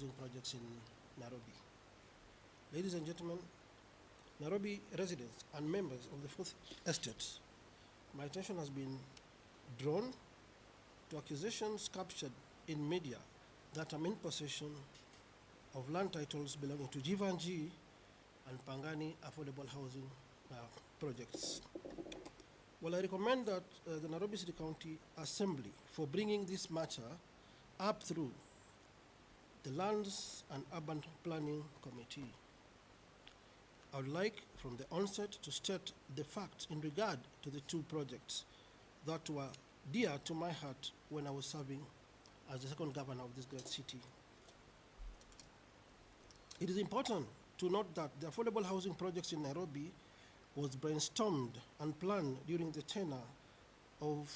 housing projects in Nairobi. Ladies and gentlemen, Nairobi residents and members of the Fourth Estate, my attention has been drawn to accusations captured in media that I'm in possession of land titles belonging to MATIANG'I and Pangani affordable housing projects. Well, I recommend that the Nairobi City County Assembly for bringing this matter up through the Lands and Urban Planning Committee. I would like from the onset to state the facts in regard to the two projects that were dear to my heart when I was serving as the second governor of this great city. It is important to note that the affordable housing projects in Nairobi was brainstormed and planned during the tenure of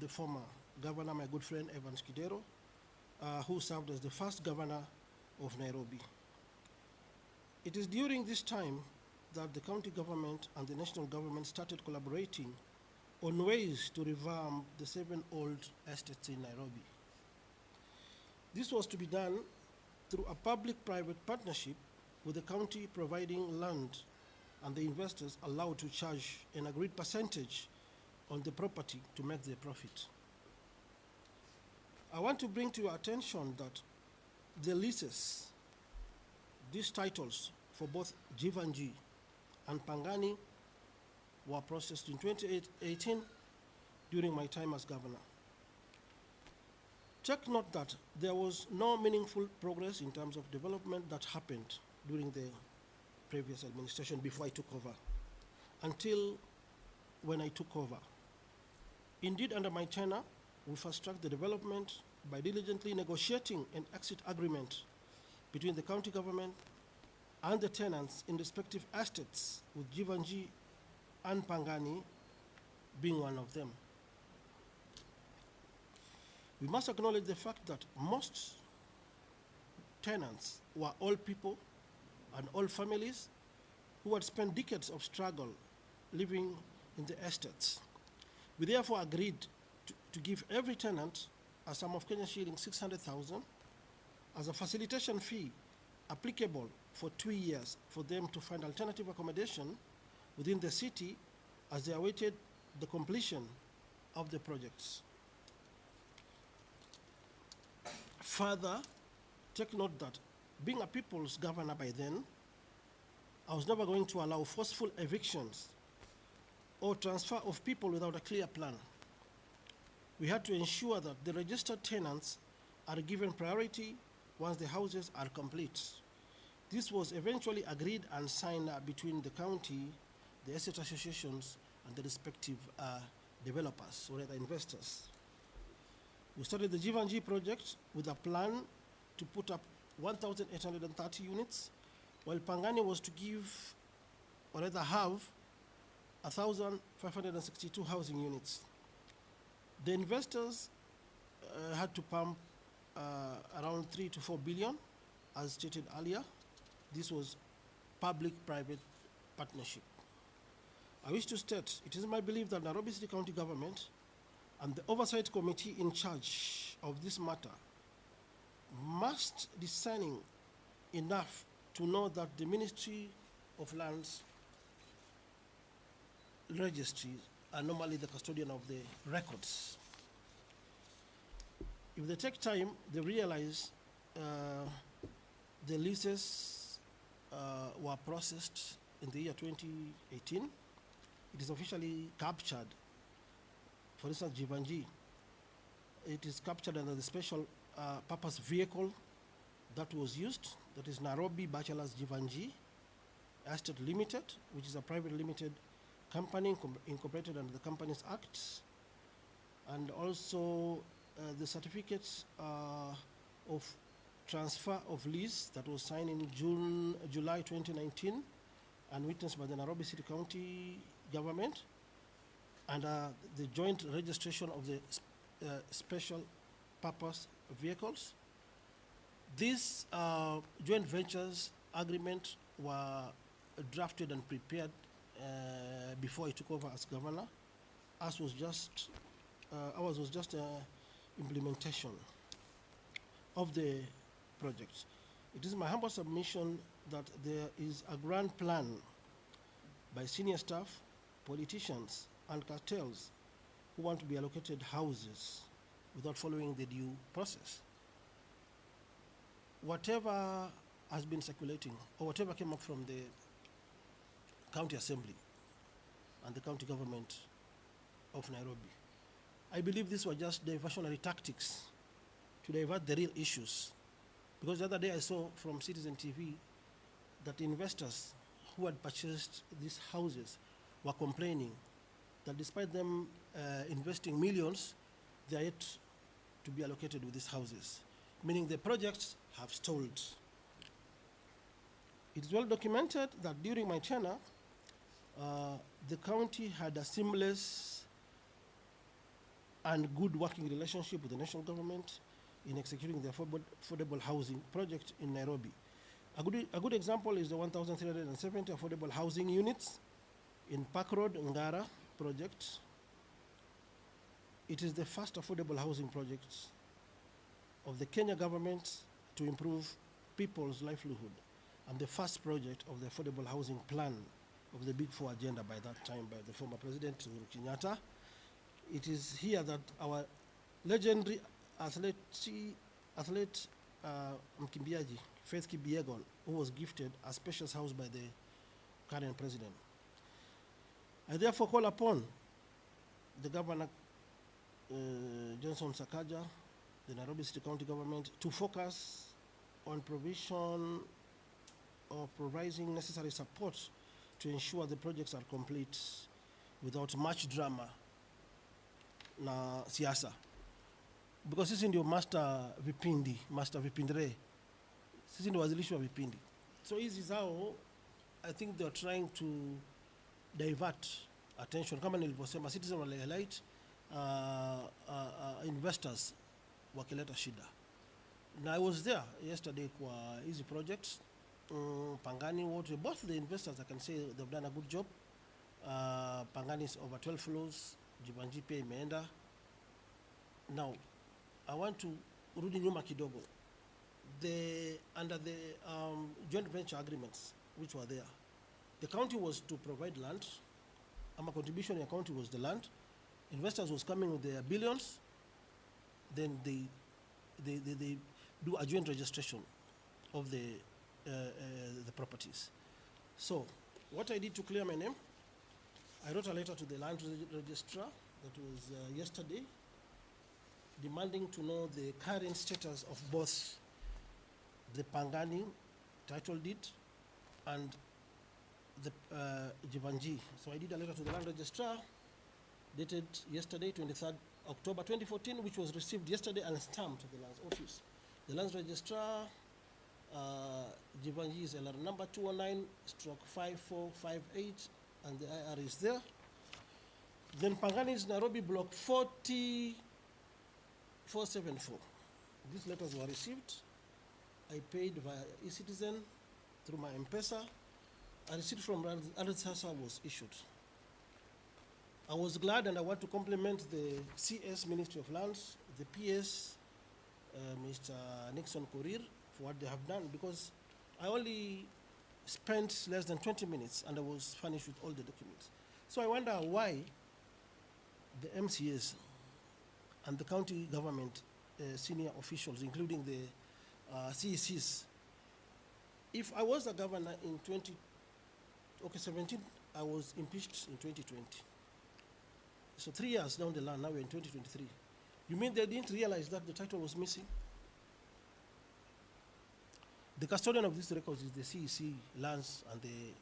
the former governor, my good friend Evans Kidero, who served as the first governor of Nairobi. It is during this time that the county government and the national government started collaborating on ways to revamp the 7 old estates in Nairobi. This was to be done through a public-private partnership with the county providing land and the investors allowed to charge an agreed percentage on the property to make their profit. I want to bring to your attention that the leases, these titles for both MATIANG'I and Pangani were processed in 2018 during my time as governor. Take note that there was no meaningful progress in terms of development that happened during the previous administration before I took over, until when I took over. Indeed, under my tenure, we fast-tracked the development by diligently negotiating an exit agreement between the county government and the tenants in respective estates, with MATIANG'I and Pangani being one of them. We must acknowledge the fact that most tenants were old people and old families who had spent decades of struggle living in the estates. We therefore agreed to give every tenant a sum of Kenya shillings 600,000 as a facilitation fee applicable for 2 years for them to find alternative accommodation within the city as they awaited the completion of the projects. Further, take note that being a people's governor by then, I was never going to allow forceful evictions or transfer of people without a clear plan. We had to ensure that the registered tenants are given priority once the houses are complete. This was eventually agreed and signed between the county, the estate associations, and the respective developers or other investors. We started the MATIANG'I project with a plan to put up 1,830 units, while Pangani was to give, or rather have, 1,562 housing units. The investors had to pump around 3 to 4 billion, as stated earlier. This was public-private partnership. I wish to state, it is my belief that Nairobi City County Government and the Oversight Committee in charge of this matter must be discerning enough to know that the Ministry of Lands registries are normally the custodian of the records. If they take time, they realize the leases were processed in the year 2018. It is officially captured. For instance, MATIANG'I, it is captured under the special purpose vehicle that was used, that is Nairobi Bachelors MATIANG'I Estate Limited, which is a private limited company incorporated under the Companies Act, and also the certificates of transfer of lease that was signed in July 2019 and witnessed by the Nairobi City County government, and the joint registration of the special purpose vehicles. These joint ventures agreement were drafted and prepared before I took over as governor. Ours was just implementation of the projects. It is my humble submission that there is a grand plan by senior staff, politicians, and cartels who want to be allocated houses without following the due process. Whatever has been circulating, or whatever came up from the county assembly and the county government of Nairobi, I believe these were just diversionary tactics to divert the real issues. Because the other day I saw from Citizen TV that investors who had purchased these houses were complaining that despite them investing millions, they are yet to be allocated with these houses, meaning the projects have stalled. It is well documented that during my tenure, the county had a seamless and good working relationship with the national government in executing the affordable housing project in Nairobi. A good example is the 1,370 affordable housing units in Park Road, Ngara project. It is the first affordable housing project of the Kenya government to improve people's livelihood, and the first project of the affordable housing plan of the Big Four agenda by that time by the former President Uhuru Kenyatta. It is here that our legendary athlete mkimbiaji Faith Kipyegon, who was gifted a spacious house by the current president. I therefore call upon the Governor Johnson Sakaja, the Nairobi City County Government, to focus on provision of providing necessary support to ensure the projects are complete without much drama na siasa, because sisi ndio master vipindre, sisi ndio wazilishi wa vipindi. So hizi zao, I think they are trying to divert attention, kama nilivyosema, citizen wale highlight investors wakileta shida. Now I was there yesterday kwa hizi projects, Pangani Water, both the investors, I can say they've done a good job. Pangani is over 12 floors, Jibanji pia imeenda. Now, I want to rudi nyuma kidogo. Under the joint venture agreements which were there, the county was to provide land. My contribution in the county was the land. Investors was coming with their billions. Then they do a joint registration of the properties. So, what I did to clear my name, I wrote a letter to the land registrar that was yesterday, demanding to know the current status of both the Pangani title deed and the Jivanji. So I did a letter to the land registrar dated yesterday, 23rd October 2014, which was received yesterday and stamped at the land's office. The land registrar, Jivanji is LR number 219/5458, and the IR is there. Then Pangani is Nairobi block 40474. These letters were received. I paid via e-citizen through my M-Pesa. A receipt from Sasa was issued. I was glad, and I want to compliment the CS Ministry of Lands, the PS, Mr. Nixon Korir, for what they have done, because I only spent less than 20 minutes and I was furnished with all the documents. So I wonder why the MCAs and the county government senior officials, including the CECs, if I was the governor in 2017, I was impeached in 2020. So 3 years down the line, now we're in 2023. You mean they didn't realize that the title was missing? The custodian of these records is the CEC, lands, and the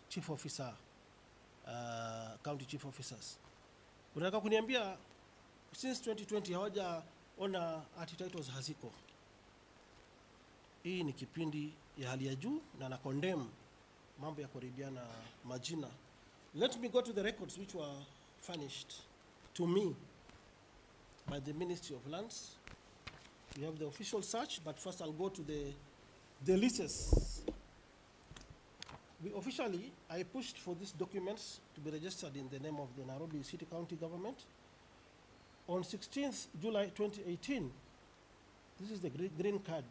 chief officer, county chief officers. Unataka kuniambia since 2020 hawajaona ati titles haziko. Hii ni kipindi ya hali ya juu na na condemn mambo ya kuharibiana majina. Let me go to the records which were furnished to me by the Ministry of Lands. We have the official search, but first I'll go to the leases. I pushed for these documents to be registered in the name of the Nairobi City County Government. On 16th July 2018, this is the green card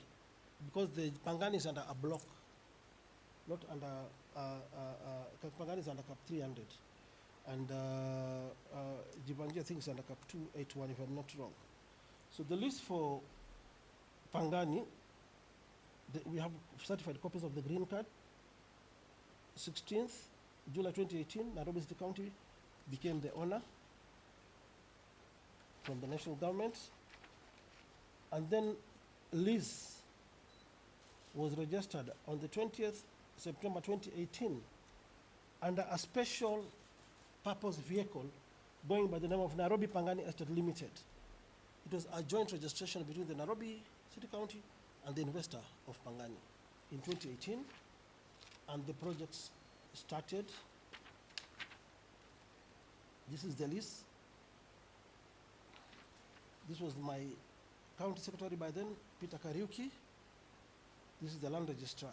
because the Pangani is under a block, not under, Pangani is under cap 300. And Jivanji, I think, is under cap 281, if I'm not wrong. So the list for Pangani, we have certified copies of the green card. 16th July 2018, Nairobi City County became the owner from the national government. And then lease was registered on the 20th September 2018 under a special purpose vehicle going by the name of Nairobi Pangani Estate Limited. It was a joint registration between the Nairobi City County and the investor of Pangani in 2018, and the projects started. This is the list. This was my county secretary by then, Peter Kariuki. This is the land registrar.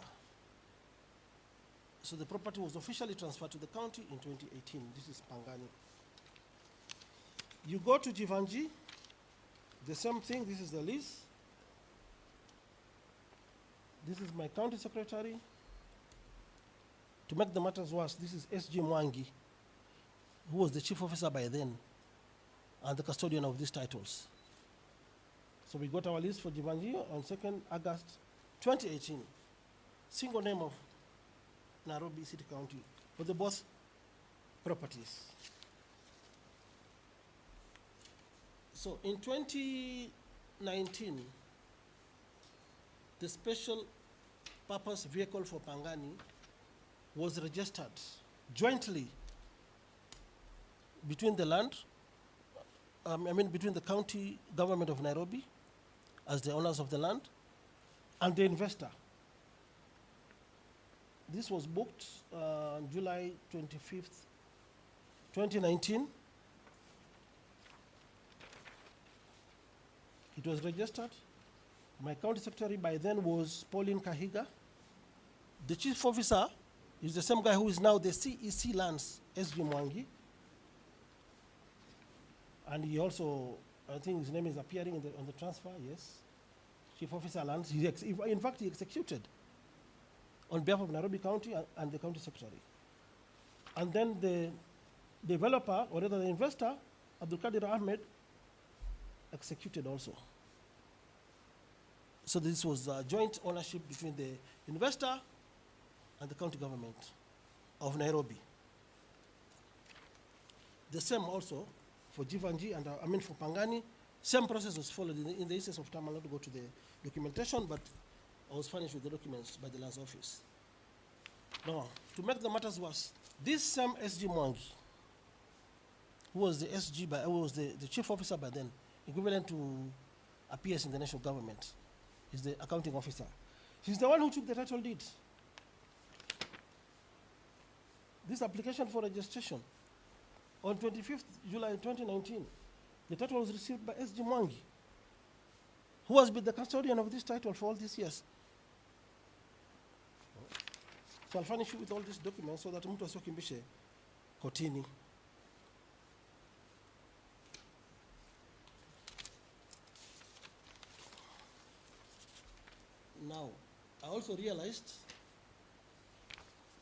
So the property was officially transferred to the county in 2018. This is Pangani. You go to Jivanji, the same thing. This is the list. This is my county secretary. To make the matters worse, this is S.G. Mwangi, who was the chief officer by then and the custodian of these titles. So we got our list for Jivanji on 2nd August 2018. Single name of Nairobi City County for the both properties. So in 2019, the special purpose vehicle for Pangani was registered jointly between the between the county government of Nairobi as the owners of the land and the investor. This was booked on July 25th, 2019. It was registered. My county secretary by then was Pauline Kahiga. The chief officer is the same guy who is now the CEC Lands, S.G. Mwangi. And he also, I think his name is appearing on the transfer, yes. Chief Officer Lands. In fact, he executed on behalf of Nairobi County and the county secretary. And then the developer, or rather the investor, Abdul Qadir Ahmed, executed also. So this was a joint ownership between the investor and the county government of Nairobi. The same also for Jivanji and for Pangani, same process was followed. In the instance of time, I'll not go to the documentation, but I was furnished with the documents by the lands office. Now, to make the matters worse, this same SG Mwangi, who was the SG who was the chief officer by then, equivalent to a PS in the national government, is the accounting officer. He's the one who took the title deed. This application for registration on 25th July 2019, the title was received by SG Mwangi, who has been the custodian of this title for all these years. So I'll furnish you with all these documents so that mtu asikimbishe kotini. Now, I also realized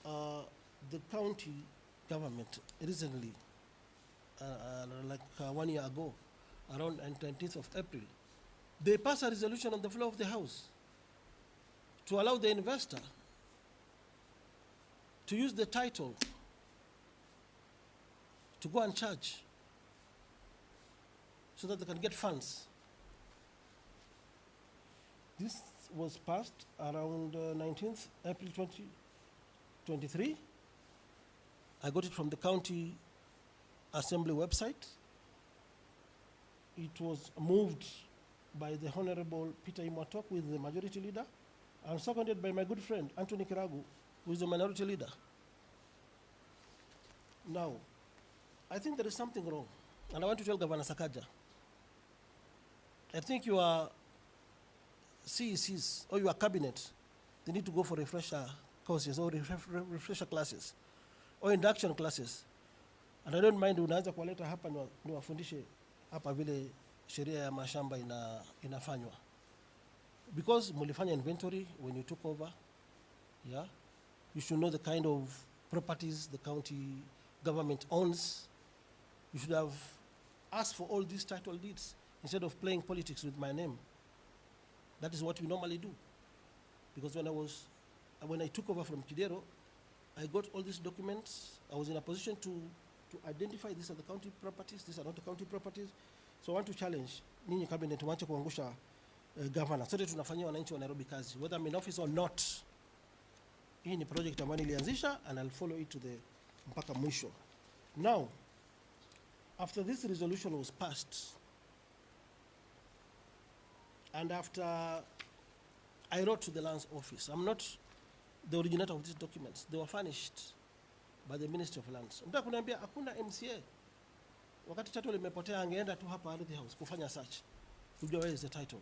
the county government recently, like 1 year ago, around 19th of April, they passed a resolution on the floor of the House to allow the investor to use the title to go and charge so that they can get funds. This was passed around 19th April 2023. I got it from the county assembly website. It was moved by the Honorable Peter Imwatok, who is the majority leader, and seconded by my good friend Anthony Kiragu, who is the minority leader. Now, I think there is something wrong, and I want to tell Governor Sakaja. I think your CECs or your cabinet, they need to go for refresher courses or refresher classes or induction classes. And I don't mind unaanza kuwaleta hapa niwafundishe hapa vile sheria ya mashamba inafanywa. because mulifanya inventory when you took over, yeah, you should know the kind of properties the county government owns. You should have asked for all these title deeds instead of playing politics with my name. That is what we normally do. Because when I took over from Kidero, I got all these documents. I was in a position to identify these are the county properties, these are not the county properties. So I want to challenge ninyi cabinet tuache kuangusha governor. Sote tunafanyia wananchi wa Nairobi kazi, whether I'm in office or not. Hii ni project ambayo nilianzisha and I'll follow it to the mpaka mwisho. Now, after this resolution was passed, and after I wrote to the lands office, I'm not the originator of these documents. They were furnished by the Ministry of Lands. Mtaka kuniambia hakuna MCA. Wakati title limepotea angeenda tu hapa Ardhi House kufanya search. Kujua where is the title.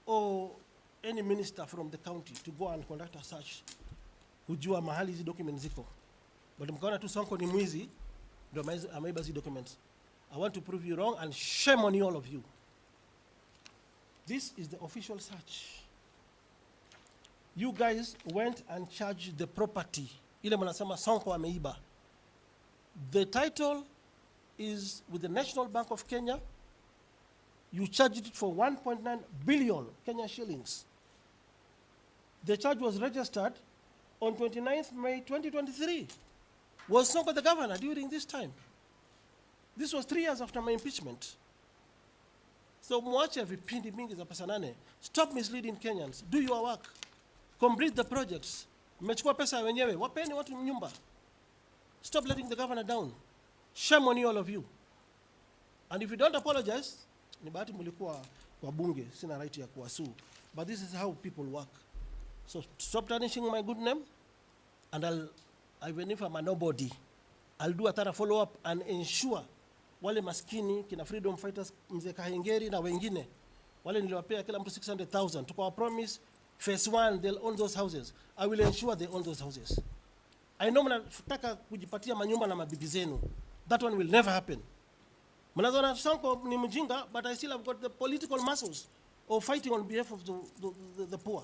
Or any minister from the county to go and conduct a search. Kujua mahali hizi documents ziko. But mkaona tu Sonko ni mwizi, ndio ameiba hizi documents. I want to prove you wrong and shame on you, all of you. This is the official search. You guys went and charged the property. Ile mnasema Sonko ameiba. The title is with the National Bank of Kenya. You charged it for 1.9 billion Kenya shillings. The charge was registered on 29th May 2023. Was Sonko the governor during this time? This was 3 years after my impeachment. So mwache vipindi mingi za pesa nane. Stop misleading Kenyans. Do your work. Complete the projects. Mmechukua pesa wenyewe. Wapeni watu nyumba. Stop letting the governor down. Shame on you, all of you. And if you don't apologize, ni bahati mulikuwa kwa bunge, sina right ya kuwasu. But this is how people work. So stop tarnishing my good name, and even if I'm a nobody, I'll do a thorough follow-up and ensure wale maskini, kina freedom fighters, mzee Kahengeri na wengine, wale niliwapea kila mtu 600,000. Tukawa promise, phase 1, they'll own those houses. I will ensure they own those houses. I know mnataka kujipatia manyumba na mabibi zenu. That one will never happen. Mnazona Sonko ni mjinga, but I still have got the political muscles of fighting on behalf of the poor.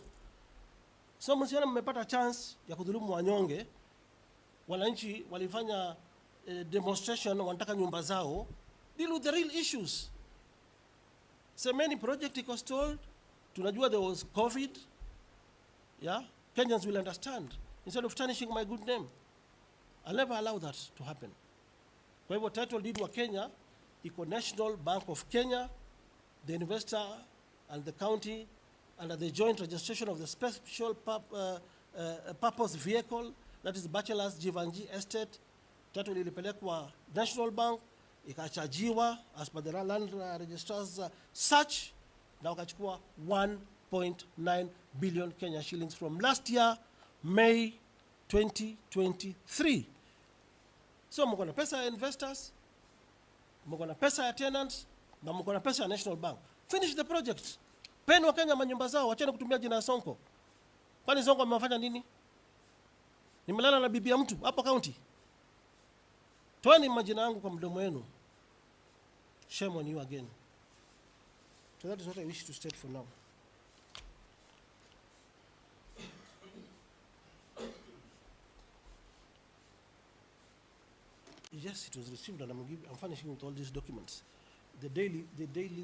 So msiona mmepata chance ya kudhulumu wanyonge. Wananchi walifanya demonstration, wanataka nyumba zao. Deal with the real issues. So many project iko stalled. Tunajua there was COVID. Yeah? Kenyans will understand. Instead of tarnishing my good name. I'll never allow that to happen. Kwa hivyo title deed wa Kenya, iko National Bank of Kenya, the investor and the county, under the joint registration of the special purpose vehicle, that is Bachelor's Jivanji Estate. Title ilipelekwa National Bank, ikachajiwa as per the land registrar's search, na wakachukua 1.9 billion Kenya shillings from last year, May 2023. So mko na pesa ya investors, mko na pesa ya tenants, na mko na pesa ya National Bank. Finish the project. Peni wa Kenya manyumba zao, wacheni kutumia jina ya Sonko. Kwani Sonko amewafanya nini? Nimelala na bibi ya mtu hapo county. Toeni majina yangu kwa mdomo wenu. Shame on you again. So that is what I wish to state for now. Yes, it was received, and I'm furnishing with all these documents. The daily